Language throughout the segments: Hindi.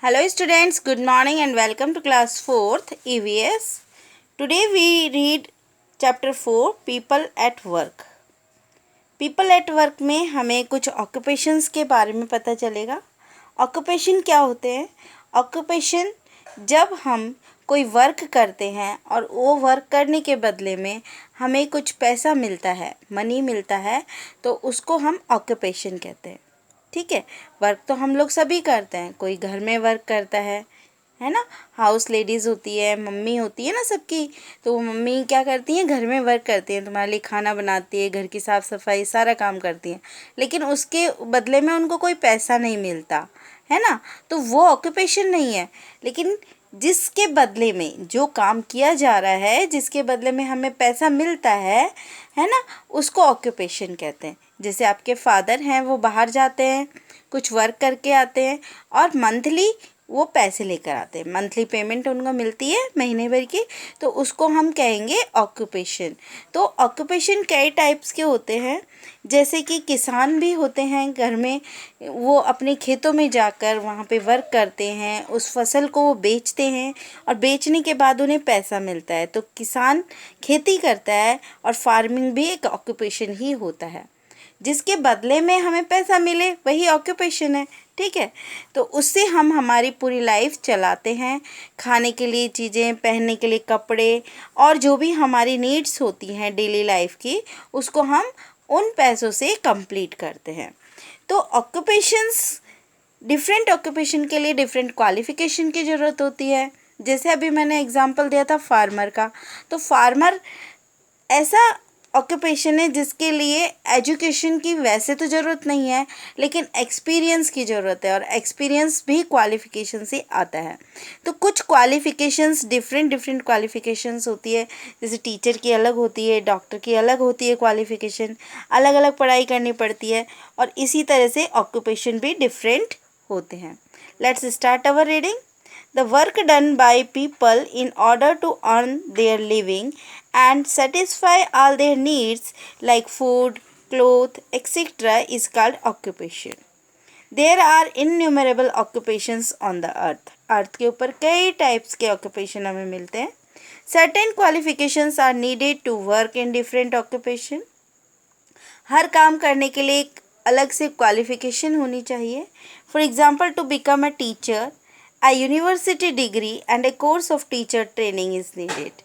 Hello students, good morning and welcome to class 4th EVS. Today we read chapter 4 People at Work. People at Work में हमें कुछ occupations के बारे में पता चलेगा. Occupation क्या होते हैं? Occupation जब हम कोई वर्क करते हैं और वो वर्क करने के बदले में हमें कुछ पैसा मिलता है, मनी मिलता है, तो उसको हम ऑक्यूपेशन कहते हैं. ठीक है. वर्क तो हम लोग सभी करते हैं. कोई घर में वर्क करता है ना. हाउस लेडीज़ होती है, मम्मी होती है ना सबकी. तो वो मम्मी क्या करती हैं, घर में वर्क करती हैं, तुम्हारे लिए खाना बनाती है, घर की साफ़ सफाई सारा काम करती हैं, लेकिन उसके बदले में उनको कोई पैसा नहीं मिलता है ना. तो वो ऑक्यूपेशन नहीं है. लेकिन जिसके बदले में जो काम किया जा रहा है, जिसके बदले में हमें पैसा मिलता है ना, उसको ऑक्यूपेशन कहते हैं. जैसे आपके फादर हैं, वो बाहर जाते हैं, कुछ वर्क करके आते हैं और मंथली वो पैसे लेकर आते हैं. मंथली पेमेंट उनको मिलती है महीने भर की, तो उसको हम कहेंगे ऑक्यूपेशन. तो ऑक्यूपेशन कई टाइप्स के होते हैं. जैसे कि किसान भी होते हैं घर में, वो अपने खेतों में जाकर वहाँ पे वर्क करते हैं, उस फसल को वो बेचते हैं और बेचने के बाद उन्हें पैसा मिलता है. तो किसान खेती करता है और फार्मिंग भी एक ऑक्यूपेशन ही होता है. जिसके बदले में हमें पैसा मिले वही ऑक्यूपेशन है. ठीक है. तो उससे हम हमारी पूरी लाइफ चलाते हैं. खाने के लिए चीज़ें, पहनने के लिए कपड़े और जो भी हमारी नीड्स होती हैं डेली लाइफ की, उसको हम उन पैसों से कंप्लीट करते हैं. तो ऑक्यूपेशंस, डिफरेंट ऑक्यूपेशन के लिए डिफरेंट क्वालिफ़िकेशन की ज़रूरत होती है. जैसे अभी मैंने एग्जांपल दिया था फार्मर का. तो फार्मर ऐसा ऑक्यूपेशन है जिसके लिए एजुकेशन की वैसे तो ज़रूरत नहीं है, लेकिन एक्सपीरियंस की ज़रूरत है, और एक्सपीरियंस भी क्वालिफ़िकेशन से आता है. तो कुछ क्वालिफ़िकेशंस, डिफरेंट क्वालिफ़िकेशंस होती है. जैसे टीचर की अलग होती है, डॉक्टर की अलग होती है क्वालिफ़िकेशन, अलग अलग पढ़ाई करनी पड़ती है, और इसी तरह से ऑक्यूपेशन भी डिफरेंट होते हैं. Let's start our reading. The work done by people in order to earn their living and satisfy all their needs like food, clothes, etc. is called occupation. There are innumerable occupations on the earth. अर्थ के ऊपर कई टाइप्स के ऑक्यूपेशन हमें मिलते हैं. Certain qualifications are needed to work in different occupation. हर काम करने के लिए एक अलग से क्वालिफिकेशन होनी चाहिए. For example, to become a teacher, a university degree and a course of teacher training is needed.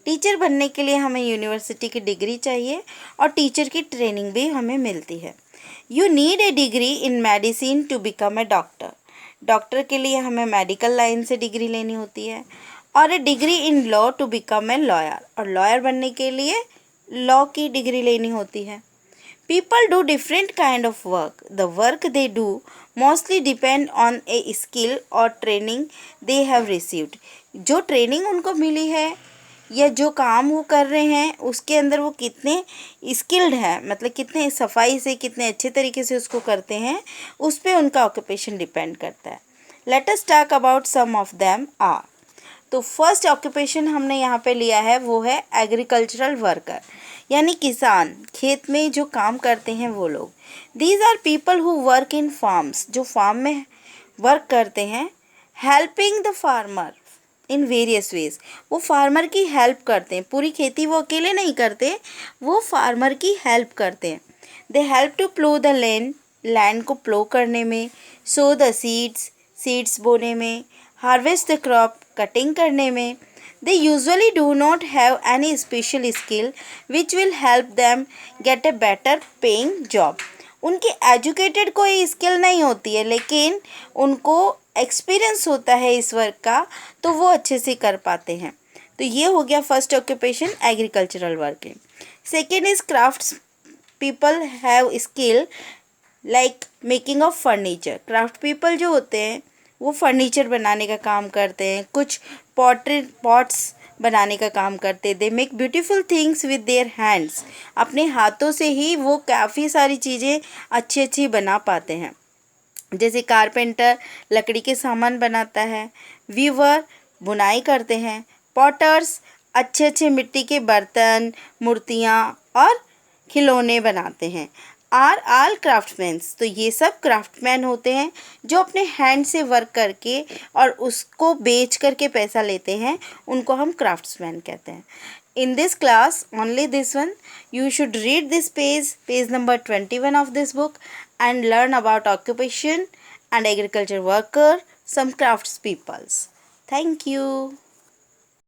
Teacher बनने के लिए हमें यूनिवर्सिटी की डिग्री चाहिए और टीचर की ट्रेनिंग भी हमें मिलती है. You need a degree in medicine to become a doctor. Doctor के लिए हमें मेडिकल लाइन से डिग्री लेनी होती है. और a degree in law to become a lawyer, और लॉयर बनने के लिए लॉ की डिग्री लेनी होती है. People do different kind of work. The work they do mostly depend on a skill or training they have received. जो ट्रेनिंग उनको मिली है या जो काम वो कर रहे हैं उसके अंदर वो कितने स्किल्ड हैं, मतलब कितने सफाई से, कितने अच्छे तरीके से उसको करते हैं, उस पर उनका ऑक्यूपेशन डिपेंड करता है. Let us talk about some of them are. तो फर्स्ट ऑक्यूपेशन हमने यहाँ पे लिया है वो है एग्रीकल्चरल वर्कर, यानी किसान, खेत में जो काम करते हैं वो लोग. These are people who work in farms, जो फार्म में वर्क करते हैं. Helping the farmer in various ways, वो फार्मर की हेल्प करते हैं. पूरी खेती वो अकेले नहीं करते, वो फार्मर की हेल्प करते हैं. They help to plough the land, land को प्लो करने में. सो द सीड्स, सीड्स बोने में. हार्वेस्ट द क्रॉप, कटिंग करने में. They usually do not have any special skill which will help them get a better paying job. उनकी एजुकेटेड कोई स्किल नहीं होती है, लेकिन उनको एक्सपीरियंस होता है इस वर्क का, तो वो अच्छे से कर पाते हैं. तो ये हो गया first occupation, agricultural working. Second is crafts. People have skill like making of furniture. Craft people जो होते हैं वो फर्नीचर बनाने का काम करते हैं, कुछ पॉट्स बनाने का काम करते हैं. They make beautiful things with their hands. अपने हाथों से ही वो काफ़ी सारी चीज़ें अच्छी अच्छी बना पाते हैं. जैसे कारपेंटर लकड़ी के सामान बनाता है. वीवर बुनाई करते हैं. पॉटर्स अच्छे अच्छे मिट्टी के बर्तन, मूर्तियाँ और खिलौने बनाते हैं. आर ऑल क्राफ्टमैन्स, तो ये सब क्राफ्टमैन होते हैं जो अपने हैंड से वर्क करके और उसको बेच करके पैसा लेते हैं, उनको हम क्राफ्ट्समैन कहते हैं. In this class, only this one, you should read this page number 21 of this book, and learn about occupation and agriculture worker, some crafts peoples. Thank you.